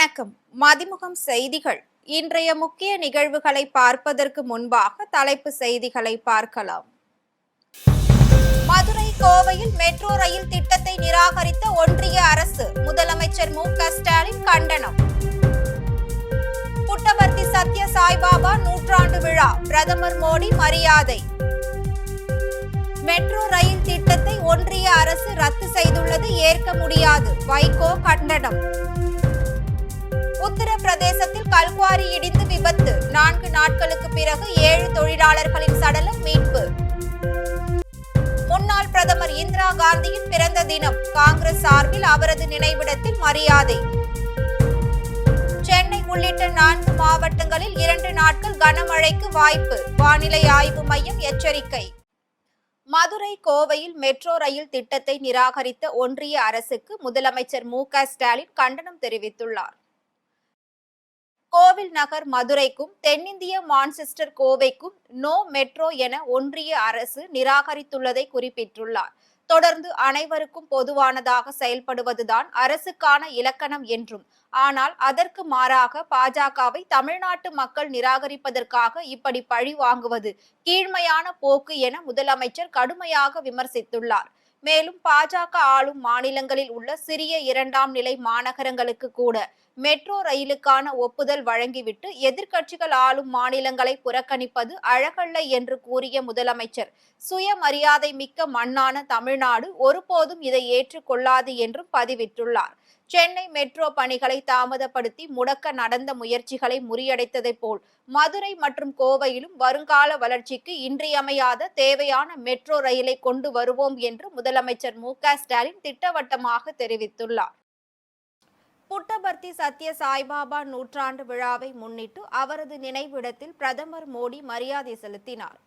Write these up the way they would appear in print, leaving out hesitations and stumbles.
வணக்கம். மதிமுகம் செய்திகள். இன்றைய முக்கிய நிகழ்வுகளை பார்ப்பதற்கு முன்பாக தலைப்பு செய்திகளை பார்க்கலாம். மதுரை கோவையில் மெட்ரோ ரயில் திட்டத்தை நிராகரித்த ஒன்றிய அரசு, முதலமைச்சர் மு.க.ஸ்டாலின் கண்டனம். புட்டபர்த்தி சத்ய சாய்பாபா நூற்றாண்டு விழா, பிரதமர் மோடி மரியாதை. மெட்ரோ ரயில் திட்டத்தை ஒன்றிய அரசு ரத்து செய்துள்ளது ஏற்க முடியாது, வைகோ கண்டனம். உத்தரப்பிரதேசத்தில் கல்குவாரி இடிந்து விபத்து, 4 நாட்களுக்கு பிறகு 7 தொழிலாளர்களின் சடலம் மீட்பு. முன்னாள் பிரதமர் இந்திரா காந்தியின் பிறந்த தினம், காங்கிரஸ் சார்பில் அவரது நினைவிடத்தில் மரியாதை. சென்னை உள்ளிட்ட 4 மாவட்டங்களில் 2 நாட்கள் கனமழைக்கு வாய்ப்பு, வானிலை ஆய்வு மையம் எச்சரிக்கை. மதுரை கோவையில் மெட்ரோ ரயில் திட்டத்தை நிராகரித்த ஒன்றிய அரசுக்கு முதலமைச்சர் மு.க.ஸ்டாலின் கண்டனம் தெரிவித்துள்ளார். கோவில் நகர் மதுரைக்கும் தென்னிந்திய மான்செஸ்டர் கோவைக்கும் நோ மெட்ரோ என ஒன்றிய அரசு நிராகரித்துள்ளதை குறிப்பிட்டுள்ளார். தொடர்ந்து அனைவருக்கும் பொதுவானதாக செயல்படுவதுதான் அரசுக்கான இலக்கணம் என்றும், ஆனால் அதற்கு மாறாக பாஜகவை தமிழ்நாட்டு மக்கள் நிராகரிப்பதற்காக இப்படி பழி வாங்குவது கீழ்மையான போக்கு என முதலமைச்சர் கடுமையாக விமர்சித்துள்ளார். மேலும் பாஜக ஆளும் மாநிலங்களில் உள்ள சிறிய 2ஆம் நிலை மாநகரங்களுக்கு கூட மெட்ரோ ரயிலுக்கான ஒப்புதல் வழங்கிவிட்டு எதிர்க்கட்சிகள் ஆளும் மாநிலங்களை புறக்கணிப்பது அழகல்ல என்று கூறிய முதலமைச்சர், சுயமரியாதை மிக்க மண்ணான தமிழ்நாடு ஒருபோதும் இதை ஏற்றுக்கொள்ளாது என்றும் பதிவிட்டுள்ளார். சென்னை மெட்ரோ பணிகளை தாமதப்படுத்தி முடக்க நடந்த முயற்சிகளை முறியடைத்ததை போல் மதுரை மற்றும் கோவையிலும் வருங்கால வளர்ச்சிக்கு இன்றியமையாத தேவையான மெட்ரோ ரயிலை கொண்டு வருவோம் என்று முதலமைச்சர் மு.க.ஸ்டாலின் திட்டவட்டமாக தெரிவித்துள்ளார். புட்டபர்த்தி சத்ய சாய்பாபா நூற்றாண்டு விழாவை முன்னிட்டு அவரது நினைவிடத்தில் பிரதமர் மோடி மரியாதை செலுத்தினார்.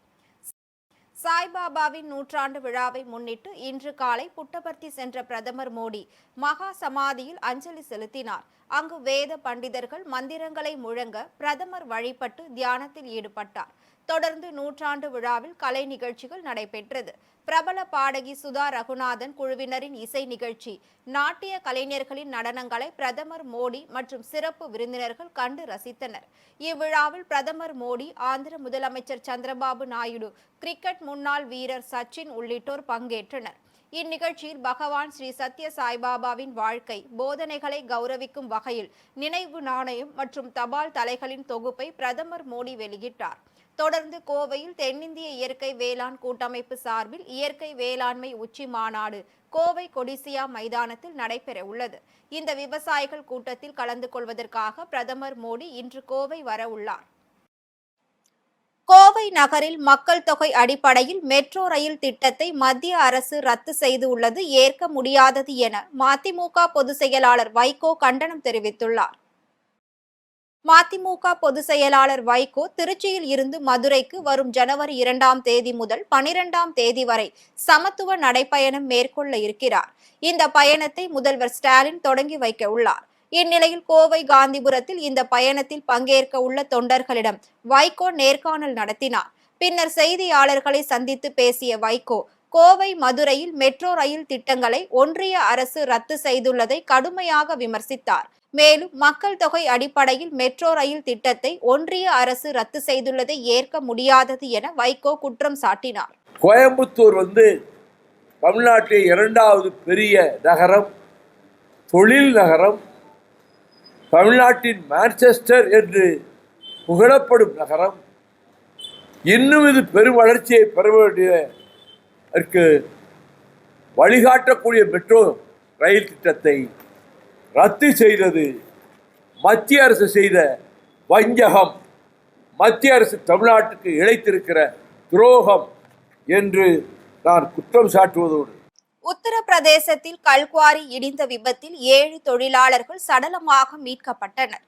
சாய்பாபாவின் நூற்றாண்டு விழாவை முன்னிட்டு இன்று காலை புட்டபர்த்தி சென்ற பிரதமர் மோடி மகா சமாதியில் அஞ்சலி செலுத்தினார். அங்கு வேத பண்டிதர்கள் மந்திரங்களை முழங்க பிரதமர் வழிபட்டு தியானத்தில் ஈடுபட்டார். தொடர்ந்து நூற்றாண்டு விழாவில் கலை நிகழ்ச்சிகள் நடைபெற்றது. பிரபல பாடகி சுதா ரகுநாதன் குழுவினரின் இசை நிகழ்ச்சி, நாட்டிய கலைஞர்களின் நடனங்களை பிரதமர் மோடி மற்றும் சிறப்பு விருந்தினர்கள் கண்டு ரசித்தனர். இவ்விழாவில் பிரதமர் மோடி, ஆந்திர முதலமைச்சர் சந்திரபாபு நாயுடு, கிரிக்கெட் முன்னாள் வீரர் சச்சின் உள்ளிட்டோர் பங்கேற்றனர். இந்நிகழ்ச்சியில் பகவான் ஸ்ரீ சத்ய சாய்பாபாவின் வாழ்க்கை போதனைகளை கௌரவிக்கும் வகையில் நினைவு நாணயம் மற்றும் தபால் தலைகளின் தொகுப்பை பிரதமர் மோடி வெளியிட்டார். தொடர்ந்து கோவையில் தென்னிந்திய இயற்கை வேளாண் கூட்டமைப்பு சார்பில் இயற்கை வேளாண்மை உச்சி மாநாடு கோவை கொடிசியா மைதானத்தில் நடைபெற உள்ளது. இந்த விவசாயிகள் கூட்டத்தில் கலந்து கொள்வதற்காக பிரதமர் மோடி இன்று கோவை வர உள்ளார். கோவை நகரில் மக்கள் தொகை அடிப்படையில் மெட்ரோ ரயில் திட்டத்தை மத்திய அரசு ரத்து செய்துள்ளது ஏற்க முடியாதது என மதிமுக பொதுச் செயலாளர் வைகோ கண்டனம் தெரிவித்துள்ளார். மதிமுக பொதுச் செயலாளர் வைகோ திருச்சியில் இருந்து மதுரைக்கு வரும் ஜனவரி 2ஆம் தேதி முதல் 12ஆம் தேதி வரை சமத்துவ நடைப்பயணம் மேற்கொள்ள இருக்கிறார். இந்த பயணத்தை முதல்வர் ஸ்டாலின் தொடங்கி வைக்க உள்ளார். இந்நிலையில் கோவை காந்திபுரத்தில் இந்த பயணத்தில் பங்கேற்க உள்ள தொண்டர்களிடம் வைகோ நேர்காணல் நடத்தினார். பின்னர் செய்தியாளர்களை சந்தித்து பேசிய வைகோ, கோவை மதுரையில் மெட்ரோ ரயில் திட்டங்களை ஒன்றிய அரசு ரத்து செய்துள்ளதை கடுமையாக விமர்சித்தார். மேலும் மக்கள் தொகை அடிப்படையில் மெட்ரோ ரயில் திட்டத்தை ஒன்றிய அரசு ரத்து செய்துள்ளதை ஏற்க முடியாதது என வைகோ குற்றம் சாட்டினார். கோயம்புத்தூர் தமிழ்நாட்டில் 2வது பெரிய நகரம், தொழில் நகரம், தமிழ்நாட்டின் மான்செஸ்டர் என்று புகழப்படும் நகரம். இன்னும் இது பெரும் வளர்ச்சியை பெற வேண்டியதற்கு வழிகாட்டக்கூடிய மெட்ரோ ரயில் திட்டத்தை ரத்து செய்தது மத்திய அரசு செய்த வஞ்சகம், மத்திய அரசு தமிழ்நாட்டுக்கு இழைத்திருக்கிற துரோகம் என்று நான் குற்றம் சாட்டுவதோடு, உத்தரப்பிரதேசத்தில் கல்குவாரி இடிந்த விபத்தில் 7 தொழிலாளர்கள் சடலமாக மீட்கப்பட்டனர்.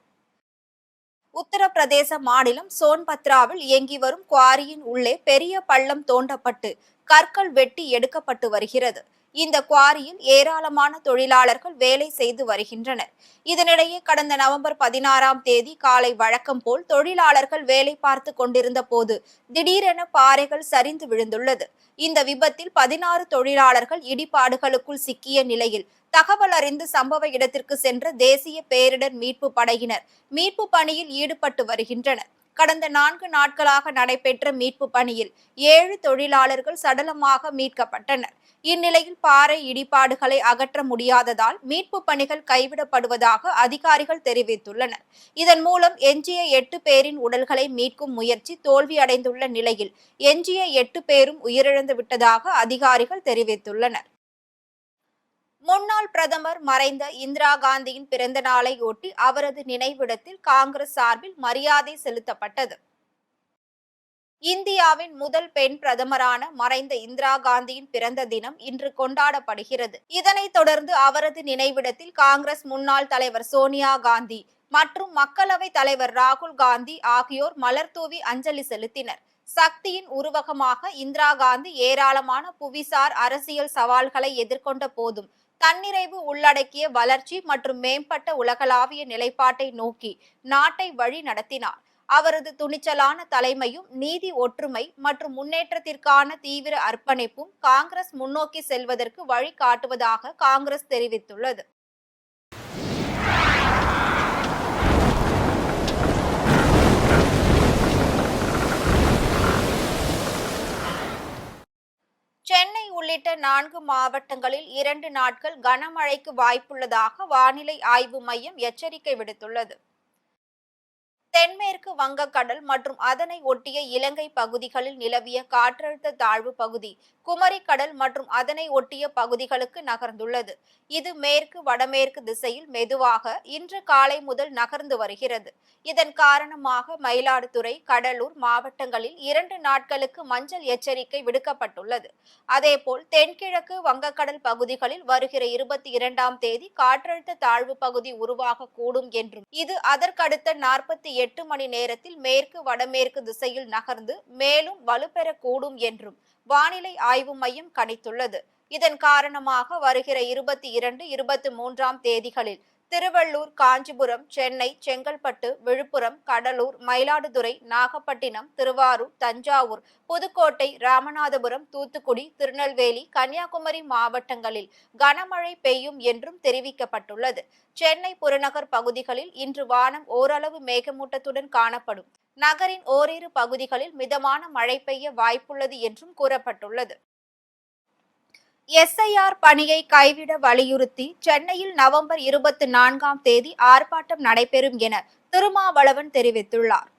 உத்தரப்பிரதேச மாநிலம் சோன்பத்ராவில் இயங்கி வரும் குவாரியின் உள்ளே பெரிய பள்ளம் தோண்டப்பட்டு கற்கள் வெட்டி எடுக்கப்பட்டு வருகிறது. இந்த குவாரியில் ஏராளமான தொழிலாளர்கள் வேலை செய்து வருகின்றனர். இதனிடையே கடந்த நவம்பர் 16ஆம் தேதி காலை வழக்கம் போல் தொழிலாளர்கள் வேலை பார்த்து கொண்டிருந்த போது திடீரென பாறைகள் சரிந்து விழுந்துள்ளது. இந்த விபத்தில் 16 தொழிலாளர்கள் இடிபாடுகளுக்குள் சிக்கிய நிலையில் தகவல் அறிந்து சம்பவ இடத்திற்கு சென்ற தேசிய பேரிடர் மீட்பு படையினர் மீட்பு பணியில் ஈடுபட்டு வருகின்றனர். கடந்த 4 நாட்களாக நடைபெற்ற மீட்பு பணியில் 7 தொழிலாளர்கள் சடலமாக மீட்கப்பட்டனர். இந்நிலையில் பாறை இடிபாடுகளை அகற்ற முடியாததால் மீட்பு பணிகள் கைவிடப்படுவதாக அதிகாரிகள் தெரிவித்துள்ளனர். இதன் மூலம் எஞ்சிய 8 பேரின் உடல்களை மீட்கும் முயற்சி தோல்வியடைந்துள்ள நிலையில் எஞ்சிய 8 பேரும் உயிரிழந்து விட்டதாக அதிகாரிகள் தெரிவித்துள்ளனர். முன்னாள் பிரதமர் மறைந்த இந்திரா காந்தியின் பிறந்த நாளை ஒட்டி அவரது நினைவிடத்தில் காங்கிரஸ் சார்பில் மரியாதை செலுத்தப்பட்டது. இந்தியாவின் முதல் பெண் பிரதமரான மறைந்த இந்திரா காந்தியின் பிறந்த தினம் இன்று கொண்டாடப்படுகிறது. இதனைத் தொடர்ந்து அவரது நினைவிடத்தில் காங்கிரஸ் முன்னாள் தலைவர் சோனியா காந்தி மற்றும் மக்களவை தலைவர் ராகுல் காந்தி ஆகியோர் மலர்தூவி அஞ்சலி செலுத்தினர். சக்தியின் உருவகமாக இந்திரா காந்தி ஏராளமான புவிசார் அரசியல் சவால்களை எதிர்கொண்ட போதும் தன்னிறைவு உள்ளடக்கிய வளர்ச்சி மற்றும் மேம்பட்ட உலகளாவிய நிலைப்பாட்டை நோக்கி நாட்டை வழி நடத்தினார். அவரது துணிச்சலான தலைமையும் நீதி, ஒற்றுமை மற்றும் முன்னேற்றத்திற்கான தீவிர அர்ப்பணிப்பும் காங்கிரஸ் முன்னோக்கி செல்வதற்கு வழி காட்டுவதாக காங்கிரஸ் தெரிவித்துள்ளது. சென்னை உள்ளிட்ட 4 மாவட்டங்களில் 2 நாட்கள் கனமழைக்கு வாய்ப்புள்ளதாக வானிலை ஆய்வு மையம் எச்சரிக்கை விடுத்துள்ளது. தென்மேற்கு வங்கக்கடல் மற்றும் அதனை ஒட்டிய இலங்கை பகுதிகளில் நிலவிய காற்றழுத்த தாழ்வு பகுதி குமரி கடல் மற்றும் அதனை ஒட்டிய பகுதிகளுக்கு நகர்ந்துள்ளது. இது மேற்கு வடமேற்கு திசையில் மெதுவாக இன்று காலை முதல் நகர்ந்து வருகிறது. இதன் காரணமாக மயிலாடுதுறை, கடலூர் மாவட்டங்களில் 2 நாட்களுக்கு மஞ்சள் எச்சரிக்கை விடுக்கப்பட்டுள்ளது. அதேபோல் தென்கிழக்கு வங்கக்கடல் பகுதிகளில் வருகிற 22ஆம் தேதி காற்றழுத்த தாழ்வு பகுதி உருவாகக்கூடும் என்றும் இது அதற்கடுத்த 48 மணி நேரத்தில் மேற்கு வடமேற்கு திசையில் நகர்ந்து மேலும் வலுப்பெறக்கூடும் என்றும் வானிலை ஆய்வு மையம் கணித்துள்ளது. இதன் காரணமாக வருகிற 22, 23ஆம் தேதிகளில் திருவள்ளூர், காஞ்சிபுரம், சென்னை, செங்கல்பட்டு, விழுப்புரம், கடலூர், மயிலாடுதுறை, நாகப்பட்டினம், திருவாரூர், தஞ்சாவூர், புதுக்கோட்டை, ராமநாதபுரம், தூத்துக்குடி, திருநெல்வேலி, கன்னியாகுமரி மாவட்டங்களில் கனமழை பெய்யும் என்றும் தெரிவிக்கப்பட்டுள்ளது. சென்னை புறநகர் பகுதிகளில் இன்று வானம் ஓரளவு மேகமூட்டத்துடன் காணப்படும். நகரின் ஓரிரு பகுதிகளில் மிதமான மழை பெய்ய வாய்ப்புள்ளது என்றும் கூறப்பட்டுள்ளது. எஸ்ஐஆர் பணியை கைவிட வலியுறுத்தி சென்னையில் நவம்பர் 24ஆம் தேதி ஆர்ப்பாட்டம் நடைபெறும் என திருமாவளவன் தெரிவித்துள்ளார்.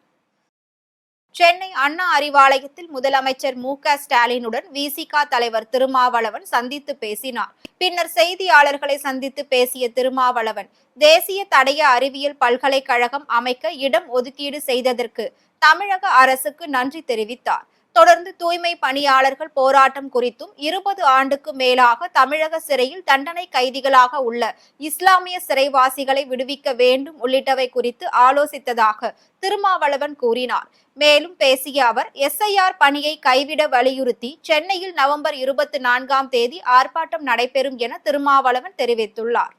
சென்னை அண்ணா அறிவாலயத்தில் முதலமைச்சர் மு.க.ஸ்டாலினுடன் விசிக தலைவர் திருமாவளவன் சந்தித்து பேசினார். பின்னர் செய்தியாளர்களை சந்தித்து பேசிய திருமாவளவன், தேசிய தடய அறிவியல் பல்கலைக்கழகம் அமைக்க இடம் ஒதுக்கீடு செய்ததற்கு தமிழக அரசுக்கு நன்றி தெரிவித்தார். தொடர்ந்து தூய்மை பணியாளர்கள் போராட்டம் குறித்தும் 20 ஆண்டுக்கு மேலாக தமிழக சிறையில் தண்டனை கைதிகளாக உள்ள இஸ்லாமிய சிறைவாசிகளை விடுவிக்க வேண்டும் உள்ளிட்டவை குறித்து ஆலோசித்ததாக திருமாவளவன் கூறினார். மேலும் பேசிய அவர், எஸ்ஐஆர் பணியை கைவிட வலியுறுத்தி சென்னையில் நவம்பர் 24ஆம் தேதி ஆர்ப்பாட்டம் நடைபெறும் என திருமாவளவன் தெரிவித்துள்ளார்.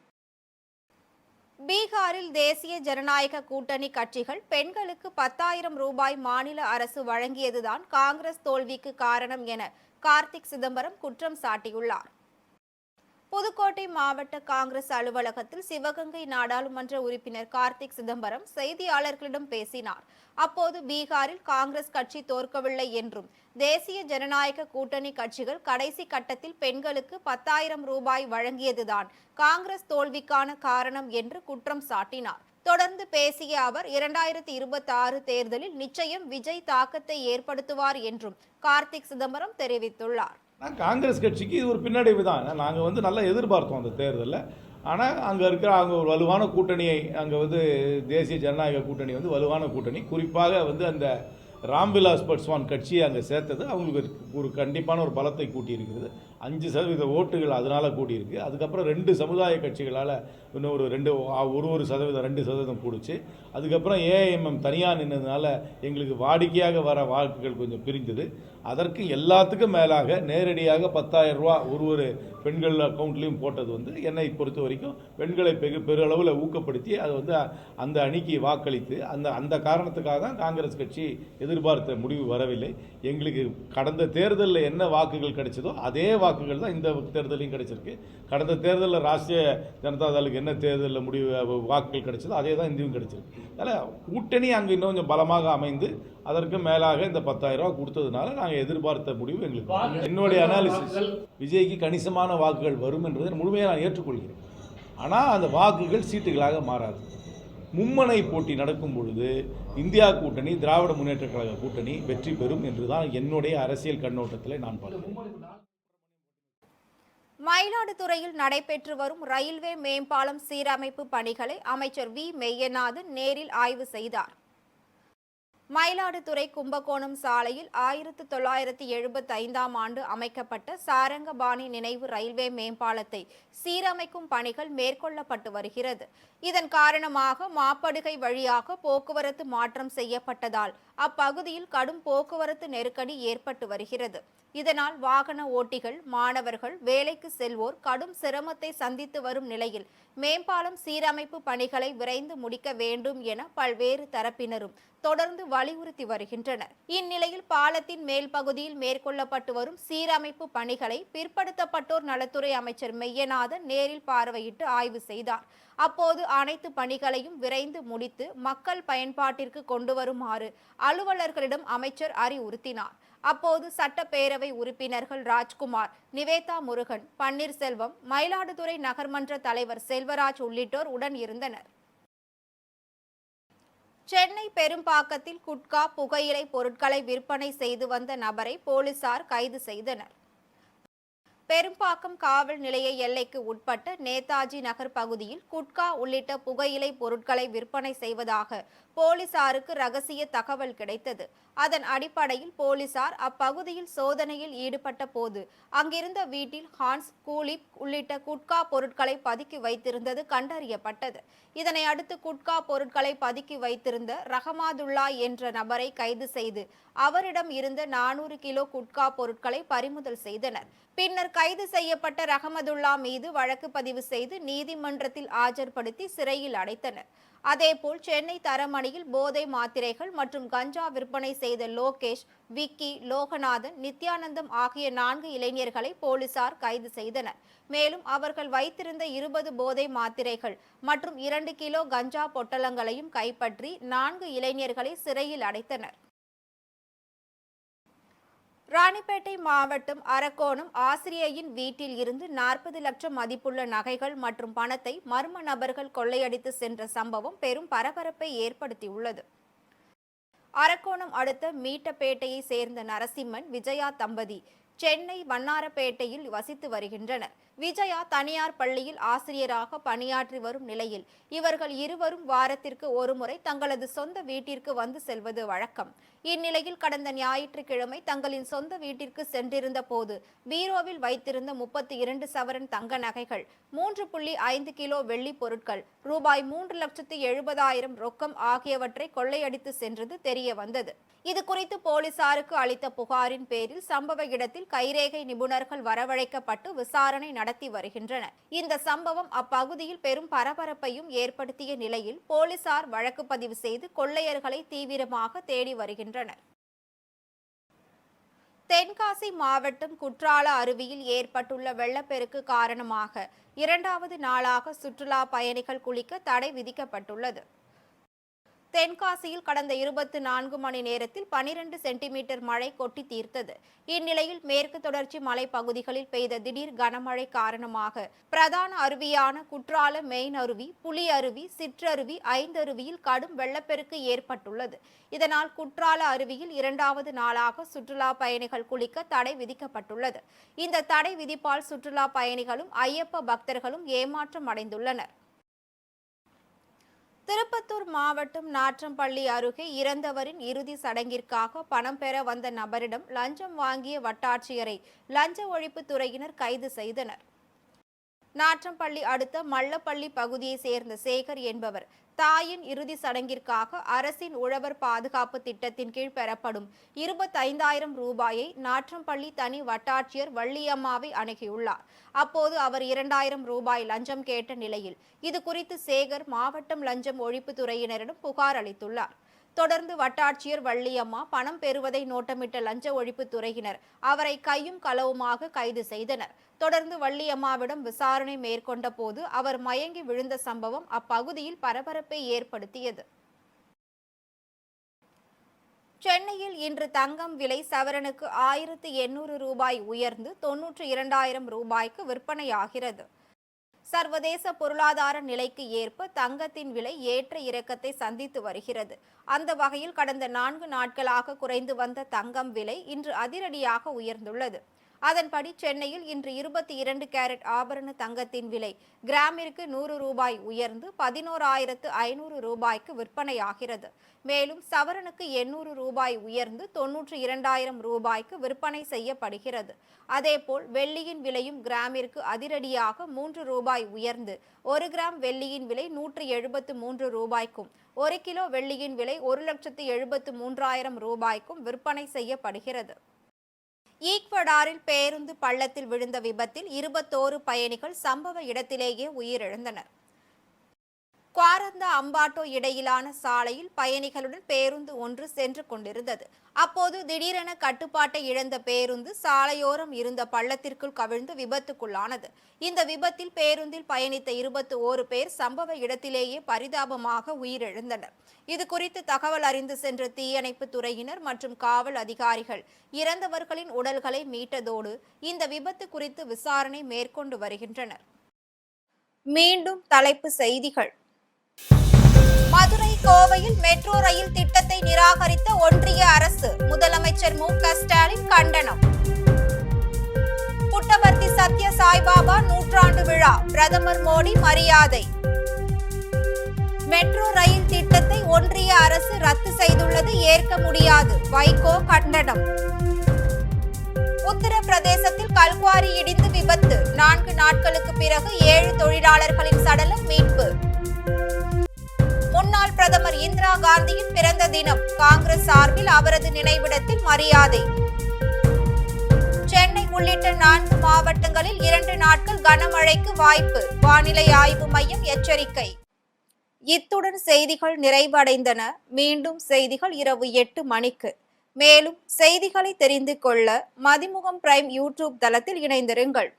பீகாரில் தேசிய ஜனநாயக கூட்டணி கட்சிகள் பெண்களுக்கு 10,000 ரூபாய் மாநில அரசு வழங்கியதுதான் காங்கிரஸ் தோல்விக்கு காரணம் என கார்த்திக் சிதம்பரம் குற்றம் சாட்டியுள்ளார். புதுக்கோட்டை மாவட்ட காங்கிரஸ் அலுவலகத்தில் சிவகங்கை நாடாளுமன்ற உறுப்பினர் கார்த்திக் சிதம்பரம் செய்தியாளர்களிடம் பேசினார். அப்போது பீகாரில் காங்கிரஸ் கட்சி தோற்கவில்லை என்றும் தேசிய ஜனநாயக கூட்டணி கட்சிகள் கடைசி கட்டத்தில் பெண்களுக்கு 10,000 ரூபாய் வழங்கியதுதான் காங்கிரஸ் தோல்விக்கான காரணம் என்று குற்றம் சாட்டினார். தொடர்ந்து பேசிய அவர், 2026 தேர்தலில் நிச்சயம் விஜய் தாக்கத்தை ஏற்படுத்துவார் என்றும் கார்த்திக் சிதம்பரம் தெரிவித்துள்ளார். காங்கிரஸ் கட்சிக்கு இது ஒரு பின்னடைவு தான். நாங்கள் நல்லா எதிர்பார்த்தோம் அந்த தேர்தலில். ஆனால் அங்கே அவங்க ஒரு வலுவான கூட்டணியை, அங்கே தேசிய ஜனநாயக கூட்டணி வலுவான கூட்டணி, குறிப்பாக அந்த ராம்விலாஸ் பட்ஸ்வான் கட்சியை அங்கே சேர்த்தது அவங்களுக்கு ஒரு கண்டிப்பான ஒரு பலத்தை கூட்டியிருக்கிறது. 5% ஓட்டுகள் அதனால் கூடியிருக்கு. அதுக்கப்புறம் 2 சமுதாய கட்சிகளால் இன்னும் ஒரு 2% கூடிச்சு. அதுக்கப்புறம் ஏஐஎம்எம் தனியாக நின்றதுனால எங்களுக்கு வாடிக்கையாக வர வாக்குகள் கொஞ்சம் பிரிஞ்சது. அதற்கு எல்லாத்துக்கும் மேலாக நேரடியாக 10,000 ரூபா ஒரு பெண்கள் அக்கௌண்ட்லேயும் போட்டது என்னை பொறுத்த வரைக்கும் பெண்களை பெருளவில் ஊக்கப்படுத்தி அது அந்த அணிக்கு வாக்களித்து அந்த காரணத்துக்காக தான் காங்கிரஸ் கட்சி எதிர்பார்த்த முடிவு வரவில்லை. எங்களுக்கு கடந்த தேர்தலில் என்ன வாக்குகள் கிடைச்சதோ அதே வாக்குகள் தான் இந்த தேர்தலையும் கிடைச்சிருக்கு. கடந்த தேர்தலில் ராஷ்டிரிய ஜனதா தளுக்கு என்ன தேர்தலில் வாக்குகள் கிடைச்சதோ அதே தான் இந்தியும் கிடைச்சிருக்கு. அதனால் கூட்டணி அங்கே இன்னும் கொஞ்சம் பலமாக அமைந்து அதற்கு மேலாக இந்த 10,000 ரூபா கொடுத்ததுனால நாங்கள் எதிர்பார்த்த முடிவு எங்களுக்கு. என்னுடைய அனாலிசிஸ் விஜய்க்கு கணிசமான வாக்குகள் வரும் என்பதை முழுமையாக நான் ஏற்றுக்கொள்கிறேன். ஆனால் அந்த வாக்குகள் சீட்டுகளாக மாறாது. மும்மனை போட்டி நடக்கும் பொழுது இந்தியா கூட்டணி, திராவிட முன்னேற்ற கழக கூட்டணி வெற்றி பெறும் என்றுதான் என்னுடைய அரசியல் கண்ணோட்டத்தில் நான் பார்க்கிறேன். மயிலாடுதுறையில் நடைபெற்று வரும் ரயில்வே மேம்பாலம் சீரமைப்பு பணிகளை அமைச்சர் வி மெய்யநாதன் நேரில் ஆய்வு செய்தார். மயிலாடுதுறை கும்பகோணம் சாலையில் 1975ஆம் ஆண்டு அமைக்கப்பட்ட சாரங்கபாணி நினைவு ரயில்வே மேம்பாலத்தை சீரமைக்கும் பணிகள் மேற்கொள்ளப்பட்டு வருகிறது. இதன் காரணமாக மாப்படுகை வழியாக போக்குவரத்து மாற்றம் செய்யப்பட்டதால் அப்பகுதியில் கடும் போக்குவரத்து நெருக்கடி ஏற்பட்டு வருகிறது. இதனால் வாகன ஓட்டிகள், மாணவர்கள், வேலைக்கு செல்வோர் கடும் சிரமத்தை சந்தித்து வரும் நிலையில் மேம்பாலம் சீரமைப்பு பணிகளை விரைந்து முடிக்க வேண்டும் என பல்வேறு தரப்பினரும் தொடர்ந்து வலியுறுத்தி வருகின்றனர். இந்நிலையில் பாலத்தின் மேல் பகுதியில் மேற்கொள்ளப்பட்டு வரும் சீரமைப்பு பணிகளை பிற்படுத்தப்பட்டோர் நலத்துறை அமைச்சர் மெய்யநாதன் நேரில் பார்வையிட்டு ஆய்வு செய்தார். அப்போது அனைத்து பணிகளையும் விரைந்து முடித்து மக்கள் பயன்பாட்டிற்கு கொண்டு வருமாறு அலுவலர்களிடம் அமைச்சர் அறிவுறுத்தினார். அப்போது சட்டப்பேரவை உறுப்பினர்கள் ராஜ்குமார், நிவேதா முருகன், பன்னீர்செல்வம், மயிலாடுதுறை நகர்மன்ற தலைவர் செல்வராஜ் உள்ளிட்டோர் உடன் இருந்தனர். சென்னை பெரும்பாக்கத்தில் குட்கா, புகையிலை பொருட்களை விற்பனை செய்து வந்த நபரை போலீசார் கைது செய்தனர். பெரும்பாக்கம் காவல் நிலைய எல்லைக்கு உட்பட்ட நேதாஜி நகர் பகுதியில் குட்கா உள்ளிட்ட புகையிலை பொருட்களை விற்பனை செய்வதாக போலீசாருக்கு ரகசிய தகவல் கிடைத்தது. அதன் அடிப்படையில் போலீசார் அப்பகுதியில் சோதனையில் ஈடுபட்ட போது அங்கிருந்த வீட்டில் ஹான்ஸ், கூலிப் உள்ளிட்ட குட்கா பொருட்களை பதுக்கி வைத்திருந்தது கண்டறியப்பட்டது. இதனை அடுத்து குட்கா பொருட்களை பதுக்கி வைத்திருந்த ரஹமாதுல்லா என்ற நபரை கைது செய்து அவரிடம் இருந்த 400 கிலோ குட்கா பொருட்களை பறிமுதல் செய்தனர். பின்னர் கைது செய்யப்பட்ட ரஹமதுல்லா மீது வழக்கு பதிவு செய்து நீதிமன்றத்தில் ஆஜர்படுத்தி சிறையில் அடைத்தனர். அதேபோல் சென்னை தரமணியில் போதை மாத்திரைகள் மற்றும் கஞ்சா விற்பனை செய்த லோகேஷ், விக்கி, லோகநாதன், நித்யானந்தம் ஆகிய 4 இளைஞர்களை போலீசார் கைது செய்தனர். மேலும் அவர்கள் வைத்திருந்த 20 போதை மாத்திரைகள் மற்றும் 2 கிலோ கஞ்சா பொட்டலங்களையும் கைப்பற்றி 4 இளைஞர்களை சிறையில் அடைத்தனர். ராணிப்பேட்டை மாவட்டம் அரக்கோணம் ஆசிரியையின் வீட்டில் இருந்து 40 லட்சம் மதிப்புள்ள நகைகள் மற்றும் பணத்தை மர்ம நபர்கள் கொள்ளையடித்து சென்ற சம்பவம் பெரும் பரபரப்பை ஏற்படுத்தியுள்ளது. அரக்கோணம் அடுத்த மீட்டப்பேட்டையை சேர்ந்த நரசிம்மன், விஜயா தம்பதி சென்னை வண்ணாரப்பேட்டையில் வசித்து வருகின்றனர். விஜயா தனியார் பள்ளியில் ஆசிரியராக பணியாற்றி வரும் நிலையில் இவர்கள் இருவரும் வாரத்திற்கு ஒருமுறை தங்களது சொந்த வீட்டிற்கு வந்து செல்வது வழக்கம். இந்நிலையில் கடந்த ஞாயிற்றுக்கிழமை தங்களின் சொந்த வீட்டிற்கு சென்றிருந்த போது பீரோவில் வைத்திருந்த 32 சவரன் தங்க நகைகள், 3.5 கிலோ வெள்ளி பொருட்கள், ரூபாய் 3,70,000 ரொக்கம் ஆகியவற்றை கொள்ளையடித்து சென்றது தெரிய வந்தது. இது குறித்து போலீசாருக்கு அளித்த புகாரின் பேரில் சம்பவ இடத்தில் கைரேகை நிபுணர்கள் வரவழைக்கப்பட்டு விசாரணை நடத்தி வருகின்றனர். இந்த சம்பவம் அப்பகுதியில் பெரும் பரபரப்பையும் ஏற்படுத்திய நிலையில் போலீசார் வழக்கு பதிவு செய்து கொள்ளையர்களை தீவிரமாக தேடி வருகின்றனர். தென்காசி மாவட்டம் குற்றால அருவியில் ஏற்பட்டுள்ள வெள்ளப்பெருக்கு காரணமாக 2வது நாளாக சுற்றுலா பயணிகள் குளிக்க தடை விதிக்கப்பட்டுள்ளது. தென்காசியில் கடந்த 24 மணி நேரத்தில் 12 சென்டிமீட்டர் மழை கொட்டி தீர்த்தது. இந்நிலையில் மேற்கு தொடர்ச்சி மலை பகுதிகளில் பெய்த திடீர் கனமழை காரணமாக பிரதான அருவியான குற்றால மெயின் அருவி, புலி அருவி, சிற்றருவி, ஐந்தருவியில் கடும் வெள்ளப்பெருக்கு ஏற்பட்டுள்ளது. இதனால் குற்றால அருவியில் 2வது நாளாக சுற்றுலா பயணிகள் குளிக்க தடை விதிக்கப்பட்டுள்ளது. இந்த தடை விதிப்பால் சுற்றுலா பயணிகளும் ஐயப்ப பக்தர்களும் ஏமாற்றம் அடைந்துள்ளனர். திருப்பத்தூர் மாவட்டம் நாற்றம்பள்ளி அருகே இறந்தவரின் இறுதி சடங்கிற்காக பணம் பெற வந்த நபரிடம் லஞ்சம் வாங்கிய வட்டாட்சியரை லஞ்ச ஒழிப்புத் துறையினர் கைது செய்தனர். நாற்றம்பள்ளி அடுத்த மல்லப்பள்ளி பகுதியை சேர்ந்த சேகர் என்பவர் தாயின் இறுதி சடங்கிற்காக அரசின் உழவர் பாதுகாப்பு திட்டத்தின் கீழ் பெறப்படும் 25,000 ரூபாயை நாற்றம்பள்ளி தனி வட்டாட்சியர் வள்ளியம்மாவை அணுகியுள்ளார். அப்போது அவர் 2,000 ரூபாய் லஞ்சம் கேட்ட நிலையில் இது குறித்து சேகர் மாவட்டம் லஞ்சம் ஒழிப்புத் துறையினரிடம் புகார் அளித்துள்ளார். தொடர்ந்து வட்டாட்சியர் வள்ளியம்மா பணம் பெறுவதை நோட்டமிட்ட லஞ்ச ஒழிப்புத் துறையினர் அவரை கையும் களவுமாக கைது செய்தனர். தொடர்ந்து வள்ளியம்மாவிடம் விசாரணை மேற்கொண்ட போது அவர் மயங்கி விழுந்த சம்பவம் அப்பகுதியில் பரபரப்பை ஏற்படுத்தியது. சென்னையில் இன்று தங்கம் விலை சவரனுக்கு 1,800 ரூபாய் உயர்ந்து 92,000 ரூபாய்க்கு விற்பனையாகிறது. சர்வதேச பொருளாதார நிலைக்கு ஏற்ப தங்கத்தின் விலை ஏற்ற இறக்கத்தை சந்தித்து வருகிறது. அந்த வகையில் கடந்த 4 நாட்களாக குறைந்து வந்த தங்கம் விலை இன்று அதிரடியாக உயர்ந்துள்ளது. அதன்படி சென்னையில் இன்று 22 கேரட் ஆபரண தங்கத்தின் விலை கிராமிற்கு 100 ரூபாய் உயர்ந்து 11,500 ரூபாய்க்கு விற்பனையாகிறது. மேலும் சவரனுக்கு 800 ரூபாய் உயர்ந்து 92,000 ரூபாய்க்கு விற்பனை செய்யப்படுகிறது. அதேபோல் வெள்ளியின் விலையும் கிராமிற்கு அதிரடியாக 3 ரூபாய் உயர்ந்து 1 கிராம் வெள்ளியின் விலை 173 ரூபாய்க்கும் 1 கிலோ வெள்ளியின் விலை 1,73,000 ரூபாய்க்கும் விற்பனை செய்யப்படுகிறது. ஈக்வடாரில் பேருந்து பள்ளத்தில் விழுந்த விபத்தில் 21 பயணிகள் சம்பவ இடத்திலேயே உயிரிழந்தனர். குவாரந்தா அம்பாட்டோ இடையிலான சாலையில் பயணிகளுடன் பேருந்து ஒன்று சென்று கொண்டிருந்தது. அப்போது திடீரென கட்டுப்பாட்டை இழந்த பேருந்து சாலையோரம் இருந்த பள்ளத்திற்குள் கவிழ்ந்து விபத்துக்குள்ளானது. இந்த விபத்தில் பேருந்தில் பயணித்த 21 பேர் சம்பவ இடத்திலேயே பரிதாபமாக உயிரிழந்தனர். இது குறித்து தகவல் அறிந்து சென்ற தீயணைப்பு துறையினர் மற்றும் காவல் அதிகாரிகள் இறந்தவர்களின் உடல்களை மீட்டதோடு இந்த விபத்து குறித்து விசாரணை மேற்கொண்டு வருகின்றனர். மீண்டும் தலைப்பு செய்திகள். மதுரை கோவையில் மெட்ரோ ரயில் திட்டத்தை நிராகரித்த ஒன்றிய அரசு, முதலமைச்சர் மு.க. ஸ்டாலின் கண்டனம். புட்டபர்த்தி சத்ய சாய்பாபா நூற்றாண்டு விழா, பிரதமர் மோடி மரியாதை. மெட்ரோ ரயில் திட்டத்தை ஒன்றிய அரசு ரத்து செய்துள்ளது ஏற்க முடியாது, வைகோ கண்டனம். உத்தரப்பிரதேசத்தில் கல்குவாரி இடிந்து விபத்து, 4 நாட்களுக்கு பிறகு 7 தொழிலாளர்களின் சடலம் மீட்பு. முன்னாள் பிரதமர் இந்திரா காந்தியின் பிறந்த தினம், காங்கிரஸ் சார்பில் அவரது நினைவிடத்தில் மரியாதை. சென்னை உள்ளிட்ட 4 மாவட்டங்களில் 2 நாட்கள் கனமழைக்கு வாய்ப்பு, வானிலை ஆய்வு மையம் எச்சரிக்கை. இத்துடன் செய்திகள் நிறைவடைந்தன. மீண்டும் செய்திகள் இரவு 8 மணிக்கு. மேலும் செய்திகளை தெரிந்து கொள்ள மதிமுகம் பிரைம் யூடியூப் தளத்தில் இணைந்திருங்கள்.